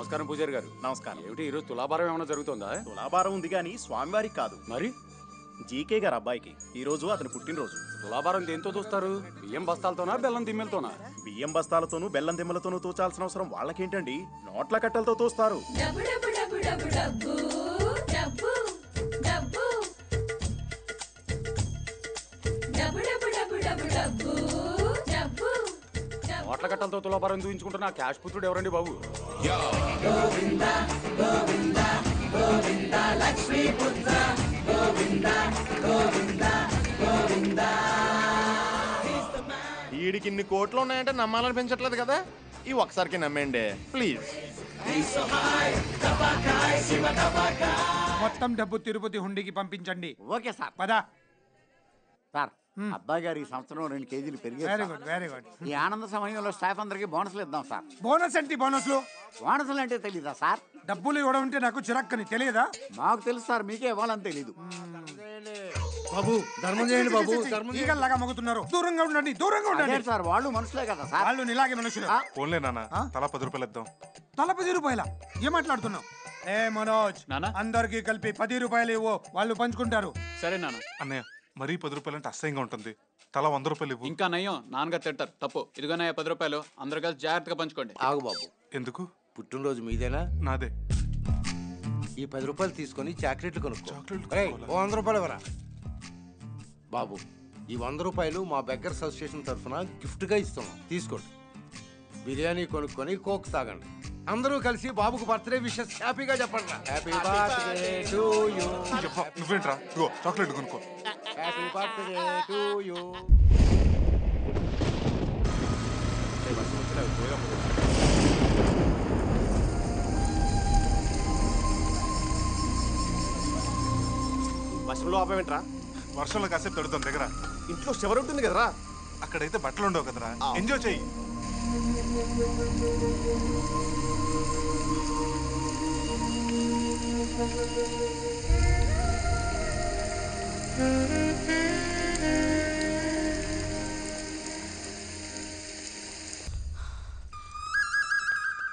నమస్కారం పూజారి గారు. నమస్కారం. ఏమిటి ఈరోజు తులాభారం ఏమైనా జరుగుతుందా? తులాభారం ఉంది కానీ స్వామివారికి కాదు. మరి జీకే గారు అబ్బాయికి ఈ రోజు అతని పుట్టినరోజు. తులాభారం దేంతో చూస్తారు? బియ్యం బస్తాలతోనా బెల్లం దిమ్మెలతోనా? బియ్యం బస్తాలతోనూ బెల్లం దిమ్మలతోనూ తోచాల్సిన అవసరం వాళ్ళకేంటండి? నోట్ల కట్టలతో తోస్తారు. నోట్ల కట్టలతో తులాభారం చూపించుకుంటున్న క్యాష్ పుత్రుడు ఎవరండి బాబు? వీడికి ఇన్ని కోట్లు ఉన్నాయంటే నమ్మాలనిపించట్లేదు కదా. ఈ ఒక్కసారికి నమ్మేయండి ప్లీజ్. మొత్తం డబ్బు తిరుపతి హుండీకి పంపించండి. Okay sir. పదా సార్ అబ్బాయి గారు ఈ సంవత్సరం 2 కేజీలు వెరీ పెరిగారు. Good very good. ఈ ఆనంద సమయంలో స్టాఫ్ అందరికి బోనస్లు ఇద్దాం సార్. బోనస్ ఏంటి? బోనస్లు బోనస్లు అంటే తెలీదా సార్? డబ్బులు ఇవ్వడం అంటే నాకు చిరక్కని తెలియదా? మాకు తెలుసు సార్, మీకే ఇవ్వాలని తెలీదు. బాబు ధర్మం చేయండి బాబు. ఈగల్లాగా మగుతున్నారు. దూరంగా ఉండండి, దూరంగా అదే ఉండండి. సార్, వాళ్ళు మనుషులే కదా సార్. వాళ్ళు ఇలాగే మనుషులు. ఫోన్లే నాన్న, తలా 10 రూపాయలు ఇద్దాం. తల 10 రూపాయల? ఏం మాట్లాడుతున్నావు? ఏ మనోజ్, అందరికి కలిపి 10 రూపాయలు ఇవ్వు, వాళ్ళు పంచుకుంటారు. సరే నాన్న. అన్నయ్య మరీ 10 రూపాయలు అంటే అసహ్యంగా ఉంటుంది. తలా 100 రూపాయలు ఇవ్వు. ఇంకా నయ్యం, నాన్నగారు తింటారు. తప్పు. ఇదిగోనయ్య 10 రూపాయలు, అందరు కలిసి జాగ్రత్తగా పంచుకోండి. ఆగు బాబు, ఎందుకు? పుట్టినరోజు మీదేనా? నాదే. ఈ 10 రూపాయలు తీసుకొని చాక్లెట్లు కొనుక్కో. చాక్లెట్లు ఏయ్, కొనుక్కోవాలా? ఓ 100 రూపాయలు ఇవ్వరా బాబు. ఈ 100 రూపాయలు మా బెగ్గర్స్ అసోసియేషన్ తరఫున గిఫ్ట్గా ఇస్తున్నాం, తీసుకోండి. బిర్యానీ కొనుక్కొని కోక్ తాగండి. అందరూ కలిసి బాబుకు బర్త్డే విషెస్ హ్యాపీగా చెప్పండి. Happy birthday to you. నువ్వేంట్రా? ఇగో చాక్లెట్ కొనుక్కో. Happy birthday to you. వర్షంలో ఆపేంట్రా? వర్షంలో కాసేపు తడుతాం దగ్గర. ఇంట్లో షవర్ ఉంటుంది కదరా. అక్కడైతే బట్టలు ఉండవు కదరా. ఎంజాయ్ చెయ్యి.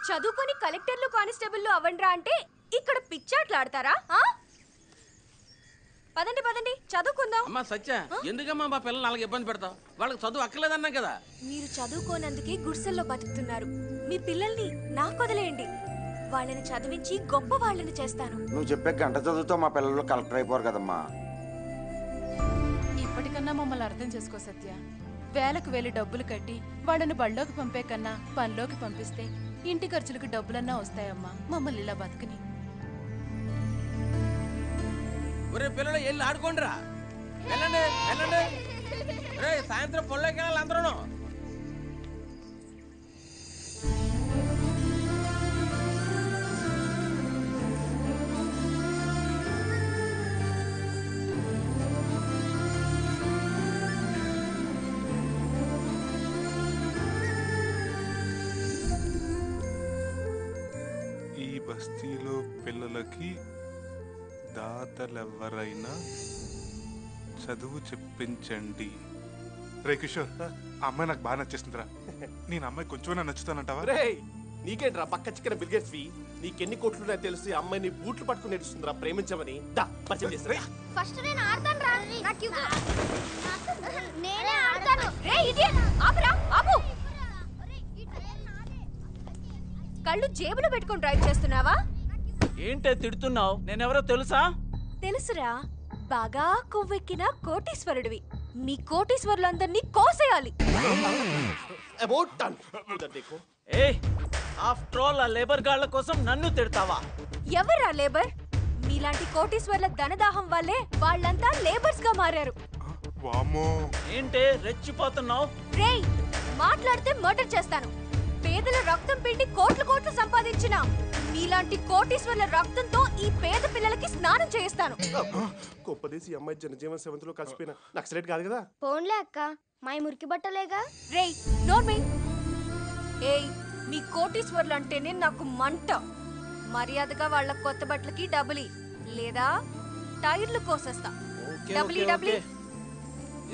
చదువుకొని కలెక్టర్లు కానిస్టేబుల్లు అవ్వండ్రా అంటే ఇక్కడ పిచ్చాట్లాడతారా? పదండి పదండి చదువుకుందాం. అమ్మా సత్య, ఎందుకమ్మా మా పిల్లలు అలాగే ఇబ్బంది పెడతావు? వాళ్ళకి చదువు అక్కర్లేదన్నా కదా. మీరు చదువుకోనందుకే గుడిసెల్లో బతుకుతున్నారు. మీ పిల్లల్ని నాకు వదిలేయండి. వాళ్ళని చదివించి గొప్ప వాళ్ళని చేస్తాను. నువ్వు చెప్పే గంట చదువుతో మా పిల్లలు కలెక్టర్ అయిపోరు కదమ్మా. ఇప్పటికన్నా మమ్మల్ని అర్థం చేసుకో సత్య. వేలకు వేలు డబ్బులు కట్టి వాళ్ళని బళ్ళోకి పంపే కన్నా పనిలోకి పంపిస్తే ఇంటి ఖర్చులకు డబ్బులన్నా వస్తాయమ్మా. మమ్మల్ని ఇలా బతుకుని. ఒరే పిల్లలు వెళ్ళి ఆడుకోండిరా. వెళ్ళండి వెళ్ళండి. రే సాయంత్రం పొలంలోకి వెళ్ళాలి అందరూ. ఈ బస్తీలో పిల్లలకి దాతలెవరైనా చదువు చెప్పించండి. రే కిషోర్, ఆ అమ్మాయి నాకు బాగా నచ్చేస్తుందిరా. నేను అమ్మాయి కొంచెమైనా నచ్చుతానంటావా? నీకేంట్రా పక్క చిక్కన బిల్గేట్స్వి? నీకెన్ని కోట్లున్నాయో తెలిసి అమ్మాయిని బూట్లు పట్టుకుని నేర్చుతుందిరా ప్రేమించమని. దా పరిచయం చేస్తా. ఫస్ట్ నేను ఆడతాను రా. నాకు ఇవ్వు. నేనే ఆడతాను. రే ఇడియట్, ఆపురా ఆపు. కళ్ళు జేబులో పెట్టుకొని డ్రైవ్ చేస్తున్నావా? ఏంటే తిడుతున్నావు? నేనెవరో తెలుసా? తెలుసురా, బాగా కొవ్వెక్కిన కోటీశ్వరుడివి. మీ కోటీశ్వరులందరినీ కోసేయాలి. ఆఫ్టర్ ఆల్ ఆ లేబర్ గాళ్ల కోసం నన్ను తిడతావా? ఎవర్రా లేబర్? మీలాంటి కోటీశ్వర్ల ధనదాహం వల్లే వాళ్ళంతా లేబర్స్ గా మారారు. ఏంటే రెచ్చిపోతున్నావు? రేయ్, మాట్లాడితే మర్డర్ చేస్తాను. పేదల రక్తం పిండి కోట్లు కోట్లు సంపాదించిన మీలాంటి కోటీశ్వర్ల రక్తంతో ఈ పేద పిల్లలకి స్నానం చేయిస్తాను. గొప్పదేసి అమ్మాయి జనజీవన సెవెంత్ లో కలిసిపోయిన నక్సలైట్ కాదు కదా. పోన్లే అక్క, మా మురికి బట్టలేగా. రేయ్ నోర్మి. ఏయ్, మీ కోటీశ్వర్లు అంటేనే నాకు మంట. మర్యాదగా వాళ్ళ కొత్త బట్టలకి డబ్బులి, లేదా టైర్లు కోసేస్తా. డబ్బులి డబ్బులి.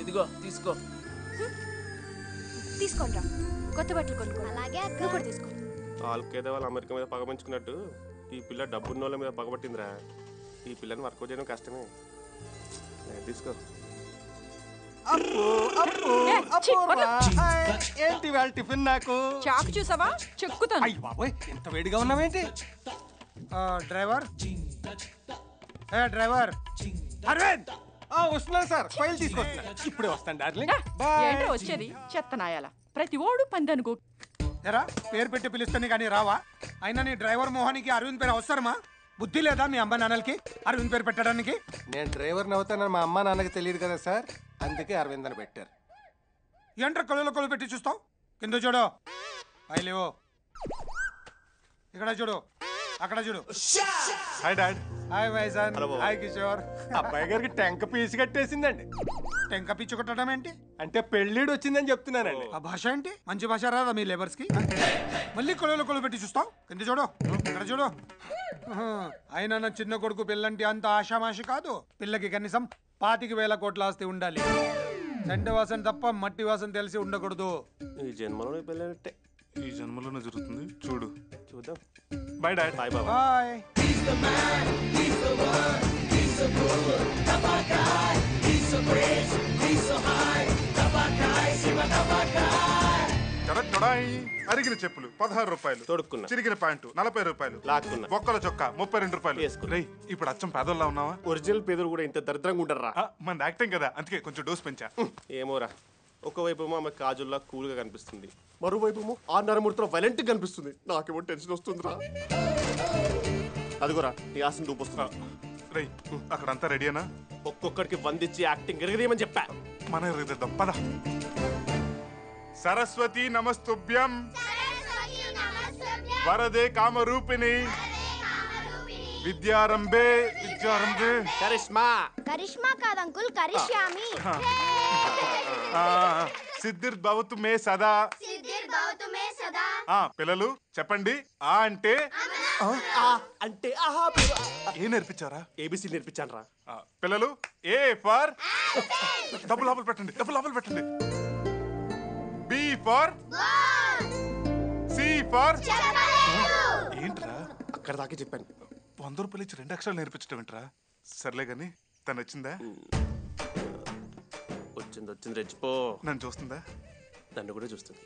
ఇదిగో తీసుకో. తీసుకోండి, కొత్త బట్టలు కొనుక్కో. అలాగే అక్క. తీసుకో. వాళ్ళకేదో వాళ్ళు అమెరికా మీద పగపించుకున్నట్టు ఈ పిల్ల డబ్బున్న వాళ్ళ మీద పగబట్టిందిరా. ఈ పిల్లని వర్కౌట్ చేయడం కష్టమే. తీసుకో. ఏంటి వాళ్ళ టిఫిన్ నాకు చాకు చూసావా చెక్కుతాను. అయ్యి బాబోయ్ ఎంత వేడిగా ఉన్నావేంటి? డ్రైవర్ డ్రైవర్ అరవింద్ వస్తున్నాను సార్, ఫైల్ తీసుకొస్తున్నా. ఇప్పుడే వస్తాను డార్లింగ్. ఏంటో వచ్చేది చెత్త నాయాల ప్రతి ఓడు పందనుకో. ఎరా పేరు పెట్టి పిలుస్తాను కానీ రావా? అయినా నీ డ్రైవర్ మోహన్కి అరవింద్ పేరు అవసరమా? బుద్ధి లేదా మీ అమ్మ నాన్నలకి అరవింద్ పేరు పెట్టడానికి? నేను డ్రైవర్ని అవుతానని మా అమ్మ నాన్నకి తెలియదు కదా సార్, అందుకే అరవింద్ అని పెట్టారు. ఏంట్రా కొలు పెట్టి చూస్తావు? కింద చూడు, లేవో ఇక్కడ చూడు, అక్కడ చూడు. Hi dad. హాయ్ వైజాన్. హాయ్ కిషోర్. అబ్బాయి గారికి టెంక పీసి కట్టేసిందండి. టెంక పిచ్చి కొట్టడం ఏంటి? అంటే పెళ్ళిడు వచ్చిందని చెప్తున్నానండి. ఆ భాష ఏంటి? మంచి భాష రాదా మీ లేబర్స్ కి? మళ్ళీ కొలు పెట్టి చూస్తావు? కింద చూడు, ఇక్కడ చూడు. అయినా నా చిన్న కొడుకు పిల్లంటే అంత ఆషామాషి కాదు. పిల్లకి కనీసం 25,000 కోట్ల ఆస్తి ఉండాలి. చెండ వాసన తప్ప మట్టి వాసన తెలిసి ఉండకూడదు. ఈ జన్మలో పిల్లలంటే ఈ జన్మలోనే జరుగుతుంది, చూడు. చూద్దాం. Bye dad. బాయ్ బాబా. బాయ్. అరిగిన చెప్పులు 16 రూపాయలు, తొడుక్కున్నా. చిరిగిన ప్యాంటు 40 రూపాయలు, లాక్కున్నా. బొక్కల చొక్కా 32 రూపాయలు. వేసుకున్నా. రేయ్, ఇప్పుడు అచ్చం పేదోళ్ళ ఉన్నావా? ఒరిజినల్ పేదలు కూడా ఇంత దరిద్రంగా ఉంటారా? మన యాక్టింగ్ కదా, అందుకే కొంచెం డోస్ పెంచా. ఏమోరా, ఒకవైపు ఆమె కాజుల్లా కూల్గా కనిపిస్తుంది, మరోవైపు ఆ నరమూర్తిలో వైలెంట్ కనిపిస్తుంది. నాకేమో టెన్షన్ వస్తుందిరా. అదిగోరా నీ ఆశను చూపిస్తున్నా. రేయ్, అక్కడంతా రెడీనా? ఒక్కొక్కడికి వందిచ్చి యాక్టింగ్ ఎరగదేమని చెప్పా. మన ఎరగదిద్దాం పద. సరస్వతి నమస్తుభ్యం వరదే కామరూపిణి విద్యారంభే కరిష్మా. కరిష్మా కాదు అంకుల్, కరిష్యామి. సిద్ధిర్ భవతు మే సదా. పిల్లలు చెప్పండి. ఆ అంటే అంటే ఏ నేర్పించారా? ఏబిసి నేర్పించాను రా. పిల్లలు ఏ ఫర్ డబ్బులు లోపల పెట్టండి, డబ్బులు లోపల పెట్టండి. బి ఫర్ సి ఫర్ ఏంట్రా? అక్కడ దాకా చెప్పాను. 100 రూపాయలు ఇచ్చి 2 అక్షరాలు నేర్పించడం ఏంట్రా? సర్లే గాని తను వచ్చిందా? వచ్చింది రెచ్చిపో. నన్ను చూస్తుందా? నన్ను కూడా చూస్తుంది.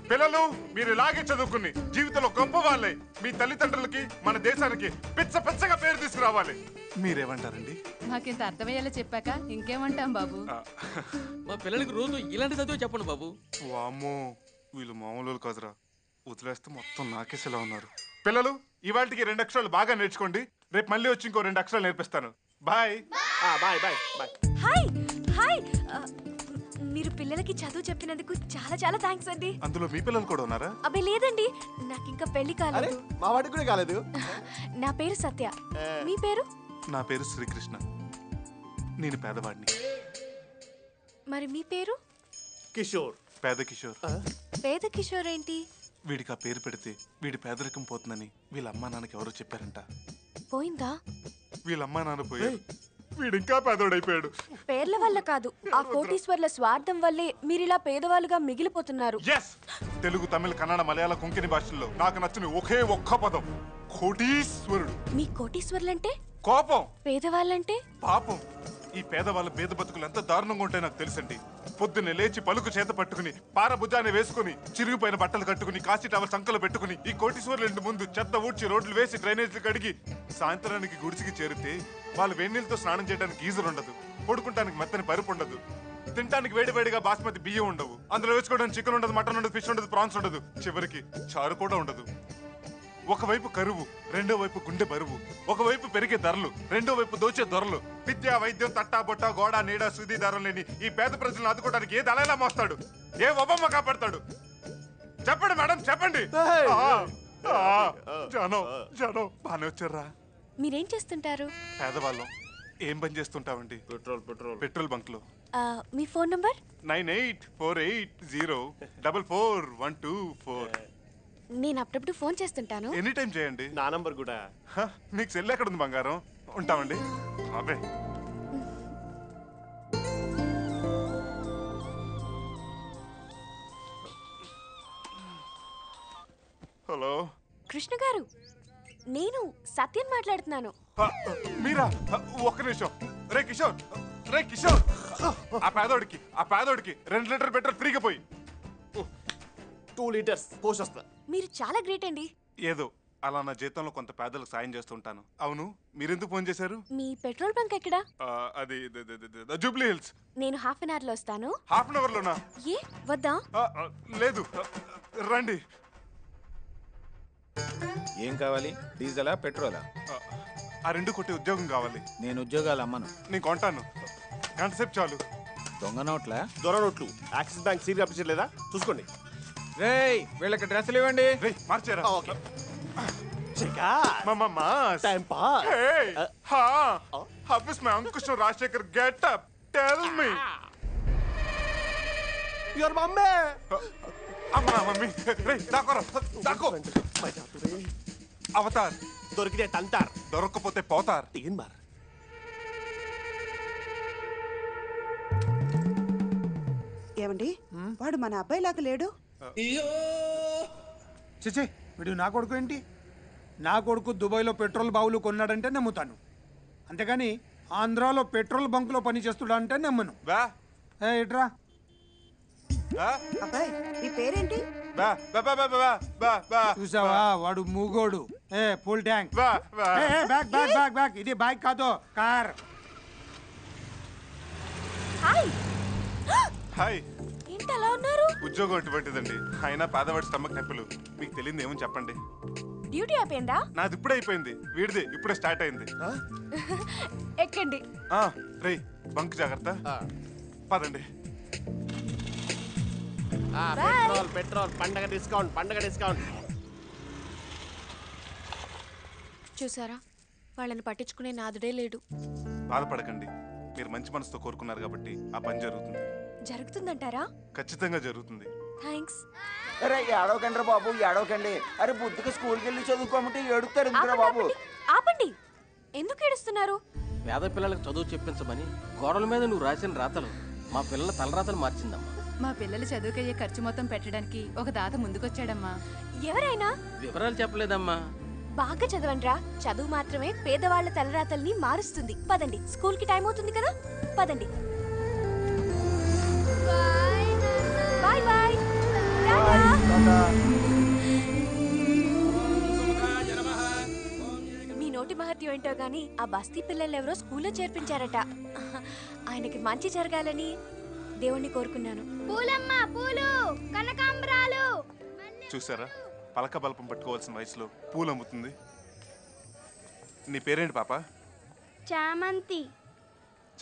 పిల్లలు మీరు ఇలాగే చదువుకుని జీవితంలో గొప్ప వాళ్ళే మీ తల్లిదండ్రులకి మన దేశానికి పిచ్చగా పేరు తీసుకురావాలి. మీరేమంటారండి? మాకింత అర్థమయ్యేలా చెప్పాక ఇంకేమంటాం బాబు. మా పిల్లలకి రోజు ఇలాంటి చదువు చెప్పండి బాబు. వామ్మో, వీళ్ళు మామూలు కాదురా. వదిలేస్తే మొత్తం నాకేసేలా ఉన్నారు. పిల్లలు ఇవాళకి 2 అక్షరాలు బాగా నేర్చుకోండి. రేపు మళ్ళీ వచ్చి ఇంకో 2 అక్షరాలు నేర్పిస్తాను. Bye bye bye bye. Hi hi. మీరు పిల్లలకి చదువు చెప్పినందుకు చాలా చాలా థ్యాంక్స్ అండి. అందులో మీ పిల్లలు కూడా ఉన్నారా? అబ్బే లేదండి, నాకు ఇంకా పెళ్లి కాలేదు. మా వాడికి కూడా కాలేదు. నా పేరు సత్య. మీ పేరు? నా పేరు శ్రీకృష్ణ. నేను పేదవాడిని. మరి మీ పేరు? కిషోర్. పేద కిషోర్. పేద కిషోర్ ఏంటి? వీడికి ఆ పేరు పెడితే వీడి పేదరికం పోతుందని వీళ్ళ అమ్మా నాన్నకి ఎవరో చెప్పారంట. పోయిందా? వీళ్ళ అమ్మా నాన్న పోయారు, వీడు ఇంకా పేదోడైపోయాడు. పేర్ల వల్ల కాదు, ఆ కోటీశ్వర్ల స్వార్థం వల్లే మీరిలా పేదవాళ్ళుగా మిగిలిపోతున్నారు. తెలుగు, తమిళ, కన్నడ, మలయాళ, కొంకణి భాషల్లో నాకు నచ్చిన ఒకే ఒక్క పదం కోటీశ్వరుడు. మీ కోటీశ్వర్లంటే కోపం, పేదవాళ్ళంటే పాపం. ఈ పేదవాళ్ళ పేద బతుకులు ఎంత దారుణంగా ఉంటాయి నాకు తెలుసండి. పొద్దున్నే లేచి పలుకు చేత పట్టుకుని పారభుజాన్ని వేసుకుని చిరిగిపోయిన బట్టలు కట్టుకుని కాశీ టవల్ సంకలు పెట్టుకుని ఈ కోటీశ్వర్ల ఇంటి ముందు చెత్త ఊడ్చి రోడ్లు వేసి డ్రైనేజీలు కడిగి సాయంత్రానికి గుడిసికి చేరితే వాళ్ళు వేడినీళ్ళతో స్నానం చేయడానికి గీజర్ ఉండదు, పడుకుంటానికి మెత్తని పరుపు ఉండదు, తినడానికి వేడివేడిగా బాస్మతి బియ్యం ఉండవు, అందులో వేసుకోవడానికి చికెన్ ఉండదు, మటన్ ఉండదు, ఫిష్ ఉండదు, ప్రాన్స్ ఉండదు, చివరికి చారు కూడా ఉండదు. ఒకవైపు కరువు, రెండో వైపు గుండె బరువు, ఒకవైపు పెరిగే ధరలు, రెండో వైపు దోచే ధరలు. విద్యా, వైద్యం, తట్టా బొట్ట, గోడ, నీడ, సుది ధరలు లేని ఈ పేద ప్రజలను ఆదుకోవడానికి ఏ దళైలా మోస్తాడు? ఏ ఒబమ్మ కాపాడతాడు? చెప్పండి మేడం, చెప్పండి. జనం బానే వచ్చారా? మీరేం చేస్తుంటారు? పేదవాళ్ళం. ఏం పని చేస్తుంటామండి? పెట్రోల్ బంక్ లో. మీ ఫోన్ నంబర్? 9848044124. నేను అప్పుడప్పుడు ఫోన్ చేస్తుంటాను. ఎనీ టైం చేయండి. నా నంబర్ కూడా. నీకు సెల్ ఎక్కడ ఉంది బంగారం? ఉంటామండి. అబ్బే హలో కృష్ణ గారు, నేను సత్యం మాట్లాడుతున్నాను. మీరా? ఒక్క నిమిషం. రే కిషోర్, రే కిషోర్, ఆ పేదోడికి 2 లీటర్ పెట్రోల్ ఫ్రీగా పోయి. 2 లీటర్స్ పోషొస్తా. మీరు చాలా గ్రేట్ అండి. ఏదో అలా నా జీతంలో కొంత పేదలకు సాయం చేస్తుంటాను. అవును, మీరెందుకు ఫోన్ చేశారు? మీ పెట్రోల్ బంక్ ఎక్కడా? అది జూబ్లీ హిల్స్. నేను హాఫ్ అన్ అవర్ లో వస్తాను. హాఫ్ అన్ అవర్ లోనా? ఏ వద్దా? లేదు, రండి. ఏం కావాలి? డీజిలా పెట్రోలా? ఆ 2 కొట్టి ఉద్యోగం కావాలి. నేను ఉద్యోగాలు అమ్మను. నేను కొంటాను, గంట సేపు చాలు. దొంగ నోట్లా? దొర నోట్లు. యాక్సిస్ బ్యాంక్ సీరియల్ ఆఫీసర్ లేదా చూసుకోండి. రేయ్, వీళ్ళకి డ్రెస్సులు ఇవ్వండి. మార్చారా? Okay. Time pass. Hey, how is my Uncle Rajshekhar get up? Tell me. Your mummy. అమ్మా మమ్మీ. రేయ్ దాకోరా, దాకో. అవతార్ దొరికితే తంతార్, దొరక్కపోతే పోతార్. తీన్ బార్. ఏమండి, వాడు మన అబ్బాయిలాగా లేడు. చిచి, వీడు నా కొడుకు ఏంటి? నా కొడుకు దుబాయ్లో పెట్రోల్ బావులు కొన్నాడంటే నమ్ముతాను, అంతేగాని ఆంధ్రాలో పెట్రోల్ బంకులో పని చేస్తుడా అంటే నమ్మను. ఇట్రా. అబ్బాయి, నీ పేరేంటి? చూసావా, వాడు మూగోడు. Full tank. Back back back back. ఇది బైక్ కాదు, కార్. హాయ్. హాయ్. ఏంటి అలా ఉన్నారు? ఉద్యోగం అటువంటిదండి. అయినా పేదవాడి స్టమక్ నొప్పులు. మీకు తెలియదు ఏమని చెప్పండి. డ్యూటీ అయిపోయిందా? నాది ఇప్పుడే అయిపోయింది, వీడిది ఇప్పుడే స్టార్ట్ అయింది. ఎక్కండి. రే బంక్ జాగ్రత్త. పదండి. పెట్రోల్ పెట్రోల్, పండగ డిస్కౌంట్, పండగ డిస్కౌంట్. చూసారా, వాళ్ళని పట్టించుకునే నాదుడే లేడు. బాధపడకండి, మీరు మంచి మనసుతో కోరుకున్నారు కాబట్టి ఆ పని జరుగుతుంది. జరుగుతుందంటారా? ఖచ్చితంగా జరుగుతుంది. థ్యాంక్స్. అరే ఏడవకండి బాబు, ఏడవకండి. అరే బుద్ధికి స్కూల్కి వెళ్ళి చదువుకోమంటే ఏడుస్తారు ఎందుకురా బాబు? ఆపండి. ఎందుకు ఏడుస్తున్నారు? పేద పిల్లలకు చదువు చెప్పించమని గోడల మీద నువ్వు రాసిన రాతలు మా పిల్లల తలరాతలు మార్చిందమ్మా. మా పిల్లలు చదువుకయ్యే ఖర్చు మొత్తం పెట్టడానికి ఒక దాత ముందుకొచ్చాడమ్మా. ఎవరైనా? వివరాలు చెప్పలేదమ్మా. బాగా చదవండ్రా. చదువు మాత్రమే పేదవాళ్ల తలరాతల్ని మారుస్తుంది. పదండి, స్కూల్ కి టైం అవుతుంది కదా. పదండి. Bye bye. మీ నోటి మహత్యం ఏంటో గాని ఆ బస్తీ పిల్లలెవరో స్కూల్లో చేర్పించారట. ఆయనకి మంచి జరగాలని దేవుణ్ణి కోరుకున్నాను. పూలమ్మ, పూలు, కనకాంబరాలు. చూసారా, పలక బల్పం పట్టుకోవాల్సిన వయసులో పూలు అమ్ముతుంది. నీ పేరేంటి పాప? చామంతి.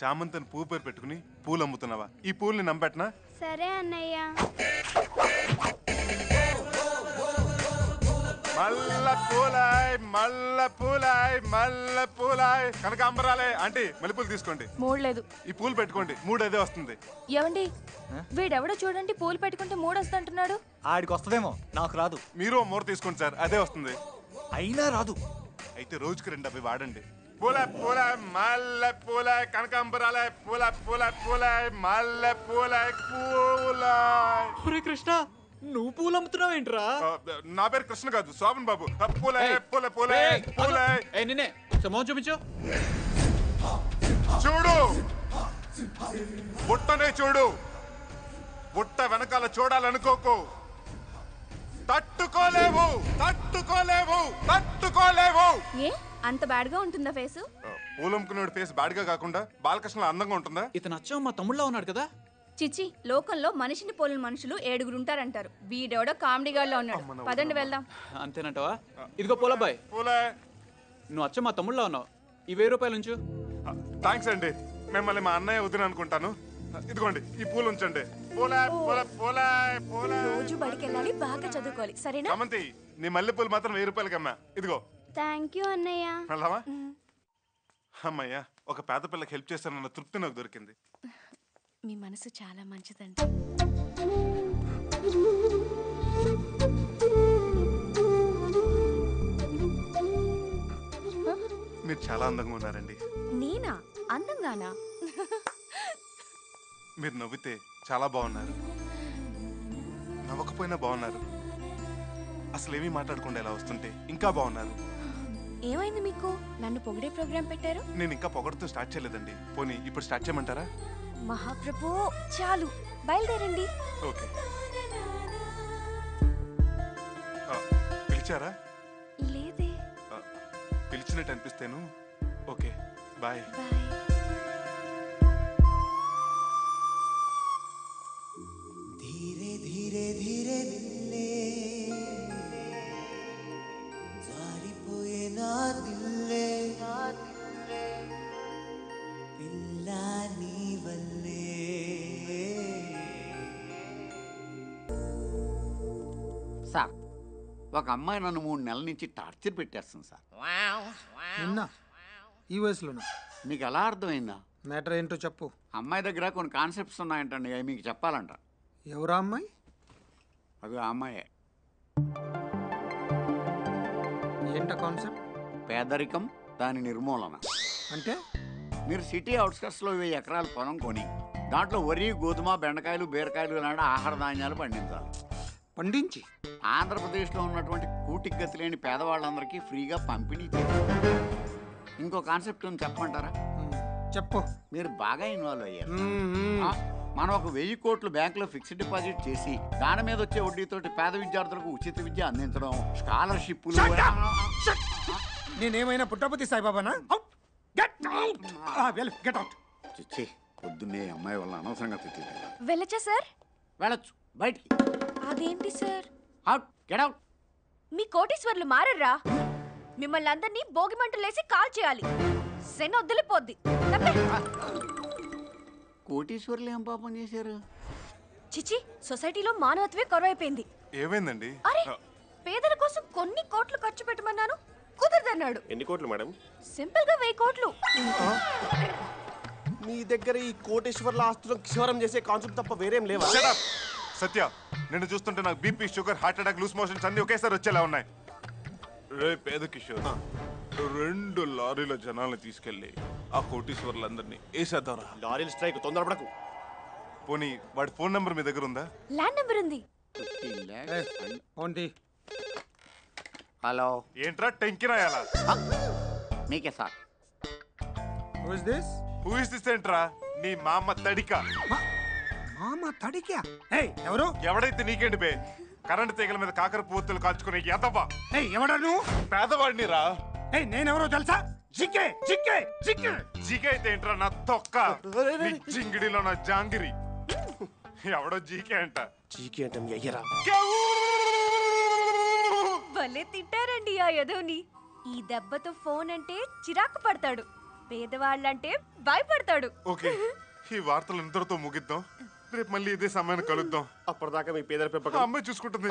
చామంతిని పువ్వు పేరు పెట్టుకుని పూలు అమ్ముతున్నావా? ఈ పూల్ని నమ్మెట్నా? సరే అన్నయ్య. మల్ల పూలాయ్, మల్ల పూలాయ్, మల్ల పూలాయ్. కనకాంబరాలే ఆంటీ, మల్లెపూలు తీసుకోండి. మూడలేదు. ఈ పూలు పెట్టుకోండి, 3 అదే వస్తుంది. ఏమండి, వీడెవడో చూడండి పూలు పెట్టుకుంటే 3 వస్తుంటున్నాడు. ఆడికి వస్తుందేమో, నాకు రాదు. మీరు 3 తీసుకోండి సార్, అదే వస్తుంది. అయినా రాదు. అయితే రోజుకి 2 అవి వాడండి. పూల పూల, మల్ల పూల, కనకాంబరాలే, పూల పూల పూల, మల్ల పూల పూల. కృష్ణ, నువ్వు పూలు అమ్ముతున్నావేంట్రా? నా పేరు కృష్ణ కాదు, శోభన్ బాబు. పూల పూల పూల పూల. నిన్నే సమోహం చూపించు. చూడు, బుట్టనే చూడు. బుట్ట వెనకాల చూడాలనుకోకు. తట్టుకోలేవు, తట్టుకోలేవు, తట్టుకోలేవు. ఏ అంత బ్యాడ్ గా ఉంటుందా ఫేసు? పూలమ్ముకునేవాడి ఫేస్ బ్యాడ్ గా కాకుండా బాలకృష్ణ అందంగా ఉంటుందా? ఇతను అచ్చం మా తమ్ముళ్ళ ఉన్నాడు కదా. చిచి, లోకంలో మనిషిని పోలిన మనుషులు 7 ఉంటారంటారు. వీడెవడో కామెడీగాల్లో ఉన్నాడు. పదండి వెళ్దాం. అంతేనంటావా? ఇదిగో పూలబ్బాయ్, నువ్వు అచ్చం మా తమ్ముళ్ళ ఉన్నావు. ఈ 1000 రూపాయలు ఉంచు. థ్యాంక్స్ అండి. మిమ్మల్ని మా అన్నయ్య వదిన అనుకుంటాను. ఇదిగోండి, ఈ పూలు ఉంచండి. పూల పూల పూల పూల. రోజు బడికి వెళ్ళాలి, బాగా చదువుకోవాలి, సరేనా? చామంతి, నీ మల్లెపూలు మాత్రం 1000 రూపాయలకి అమ్మా. ఇదిగో. థ్యాంక్ యూ అన్నయ్య. వెళ్దామా? అమ్మయ్యా, ఒక పేద పిల్లకి హెల్ప్ చేస్తానన్న తృప్తి నాకు దొరికింది. మీ మనసు చాలా మంచిదండి. మీరు చాలా అందంగా ఉన్నారండి. నేనా అందంగానా? మీరు నవ్వితే చాలా బాగున్నారు, నవ్వకపోయినా బాగున్నారు. అసలు ఏమీ మాట్లాడకుండా ఎలా వస్తుంటే ఇంకా బాగున్నారు. ఏమైంది మీకు? నన్ను పొగిడే ప్రోగ్రాం పెట్టారు. నేను ఇంకా పొగడుతూ స్టార్ట్ చేయలేదండి. పోనీ ఇప్పుడు స్టార్ట్ చేయమంటారా? మహాప్రభు చాలు, బయలుదేరండి. ఓకే. పిలిచారా? లేదే. పిలిచినట్టు అనిపిస్తేను. Okay, bye. धीरे धीरे धीरे दिल्ले जारिपोये ना दिल्ले पिल्ला नी वल्ले సార్, ఒక అమ్మాయి నన్ను 3 నెలల నుంచి టార్చర్ పెట్టేస్తుంది సార్. నిన్న ఈ వయసులోనా? మీకు ఎలా అర్థమైందా? మ్యాటర్ ఏంటో చెప్పు. అమ్మాయి దగ్గర కొన్ని కాన్సెప్ట్స్ ఉన్నాయంటండి, అవి మీకు చెప్పాలంట. ఎవరా అమ్మాయి? అది ఆ అమ్మాయే. ఏంట కాన్సెప్ట్? పేదరికం, దాని నిర్మూలన. అంటే మీరు సిటీ అవుట్స్కట్స్లో 1000 ఎకరాల పొలం కొని దాంట్లో వరి, గోధుమ, బెండకాయలు, బీరకాయలు లాంటి ఆహార ధాన్యాలు పండించాలి. పండించి ఆంధ్రప్రదేశ్లో ఉన్నటువంటి కూటికి గతి లేని పేదవాళ్ళందరికీ ఫ్రీగా పంపిణీ చేయాలి. ఇంకో కాన్సెప్ట్ ఉంది, చెప్పమంటారా? చెప్పు. మీరు బాగా ఇన్వాల్వ్ అయ్యారు. మనం ఒక 1000 కోట్లు బ్యాంకులో ఫిక్స్డ్ డిపాజిట్ చేసి దాని మీద వచ్చే వడ్డీతోటి పేద విద్యార్థులకు ఉచిత విద్య అందించడం, స్కాలర్షిప్లు. నేనేమైనా పుట్టపతి సాయిబాబానా? చిచ్చి, పొద్దున్నే అమ్మాయి వల్ల అనవసరంగా తిట్టింది. వెళ్ళచ్చా సార్? వెళ్ళొచ్చు, బయటికి. అదేంటి సార్? Out, get out. మీ కోటీశ్వర్లు మారర్రా? మిమ్మల్ని అందరినీ భోగి మంటలేసి కాల్ చేయాలి. శని వదిలిపోద్ది. కోటీశ్వర్లు ఏం పాపం చేశారు? చిచి, సొసైటీలో మానవత్వే కరువైపోయింది. ఏమైందండి? అరే, పేదల కోసం కొన్ని కోట్లు ఖర్చు పెట్టమన్నాను, కుదరదన్నాడు. ఎన్ని కోట్లు మేడం? సింపుల్ గా 1000 కోట్లు. మీ దగ్గర ఈ కోటేశ్వర్ల ఆస్తులను క్షవరం చేసే కాన్సెప్ట్ తప్ప వేరేం లేవా? సత్య, నిన్ను చూస్తుంటే నాకు BP, sugar, heart attack, loose motions అన్ని ఒకేసారి వచ్చేలా ఉన్నాయి. రే పేద కిషోర్, 2 లారీల జనాలను తీసుకెళ్లి ఆ కోటీశ్వర్లందరినీ వేసేద్దారా? లారీల స్ట్రైక్, తొందరపడకు. పోనీ వాడి ఫోన్ నంబర్ మీ దగ్గర ఉందా? ల్యాండ్ నంబర్ ఉంది. హలో, ఏంట్రా టెంకి రాయాలా? మీకే sir. Who is this? Who is this ఏంట్రా? నీ మామ తడిక. మామ తడిక? ఏయ్, ఎవరు? ఎవడైతే నీకేంటి బే? కరెంట్ తీగల మీద కాకర పువ్వులు కాల్చుకునే ఎదవా. ఏయ్, ఎవడా నువ్వు? పేదవాడిని రా. ఏయ్, నేనెవరో తెలుసా? జికే జికే జికే. జీకే అయితే ఏంట్రా నా తొక్క? నీ జింగిడిలో నా జాంగిరి. ఎవడో జీకే అంట. జీకే అంటే మీ అయ్యరా? భలే తిట్టారండి ఆ యదోని. ఈ దెబ్బతో ఫోన్ అంటే చిరాకు పడతాడు, పేదవాళ్ళంటే భయపడతాడు. ఓకే, ఈ వార్తలు ఇంతటితో ముగిద్దాం. రేపు మళ్ళీ ఇదే సమయాన్ని కలుద్దాం. అప్పటిదాకా మీ పేదల పెంపకం అమ్మాయి చూసుకుంటుంది.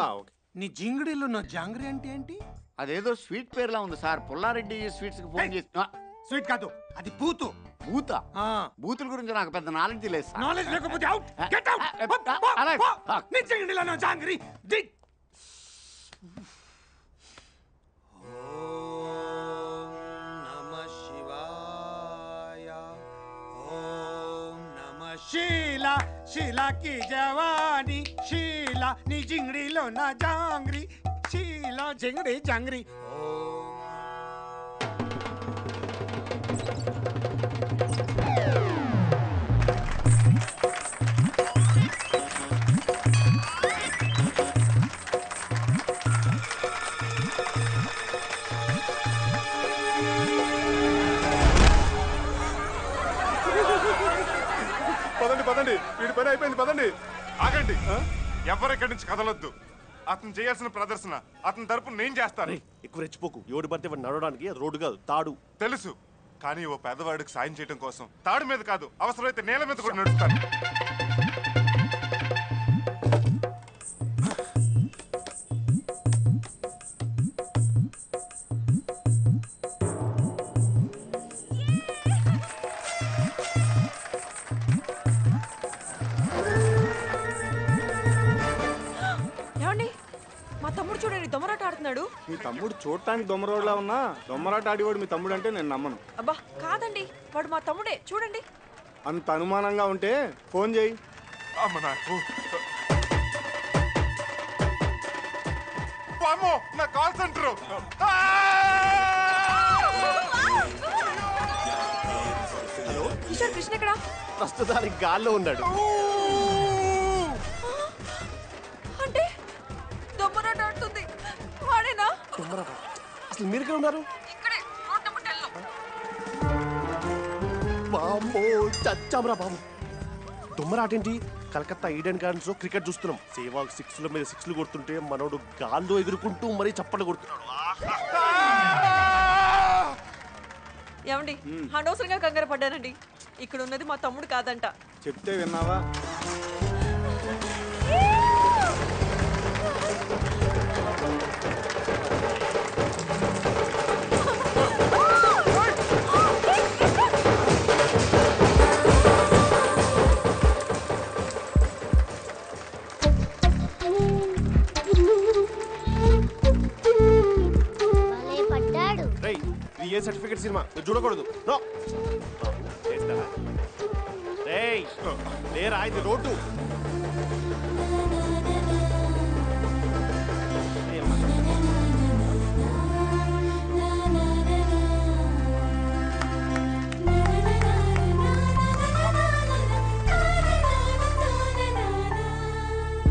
నీ జింగిడిలో నా జాంగ్రీ అంటే ఏంటి? అదేదో స్వీట్ పేర్లా ఉంది సార్. పుల్లారెడ్డి స్వీట్స్ కి ఫోన్ చేసి. స్వీట్ కాదు, అది పూతు. బూత? బూతుల గురించి నాకు పెద్ద నాలెడ్జ్ లేదు సార్. నాలెడ్జ్ లేకపోతే అవుట్, గెట్ అవుట్. నీ జింగిడిలో నా జాంగ్రీ. शीला शीला की जवानी, शीला नी जिंगड़ी लो ना जांगरी, शीला जिंगड़ी जांगरी. పదండి, వీడి పని అయిపోయింది, పదండి. ఆగండి, ఎవరెక్కడి నుంచి కదలొద్దు. అతను చేయాల్సిన ప్రదర్శన అతని తరపున నేను చేస్తాను. ఎక్కువ రెచ్చిపోకు. ఎవడు పడితే వాడు నడవడానికి రోడ్డు కాదు, తాడు. తెలుసు, కానీ ఓ పేదవాడికి సాయం చేయడం కోసం తాడు మీద కాదు, అవసరమైతే నేల మీద కూడా నడుస్తాను. దొమ్మరాట ఆడుతున్నాడు. మీ తమ్ముడు చూడటానికి దొమ్మరోడ్లా ఉన్నా దొమ్మరాట ఆడివాడు మీ తమ్ముడు అంటే నేను నమ్మను. అబ్బా కాదండి, వాడు మా తమ్ముడే, చూడండి. అంత అనుమానంగా ఉంటే ఫోన్ చేయి. అమ్మ నాకు అమ్మో నా కాల్ సెంటర్. కిషోర్ కృష్ణ ఎక్కడ? ప్రస్తుతానికి గాల్లో ఉన్నాడు. అంటే దొమ్మరాట ఆడుతుంది వాడేనా? అసలు మీరు ఇక్కడ ఉన్నారు? ఇక్కడే రోడ్ నెంబర్ 10 లో. బామ్మో చచ్చామరా బాబు. దొమ్మరాటేంటి? కలకత్తా ఈడెన్ గార్డెన్స్ లో క్రికెట్ చూస్తున్నాం. సేవాగ్ 6ల మీద 6లు కొడుతుంటే మనోడు గాల్లో ఎగురుకుంటూ మరీ చప్పట్లు కొడుతున్నాడు. ఏమండి అనవసరంగా కంగారు పడ్డానండి. ఇక్కడ ఉన్నది మా తమ్ముడు కాదంట. చెప్తే విన్నావా? ఏ సర్టిఫికెట్ సినిమా చూడకూడదు. నో లేరా ఇది రోడ్డు.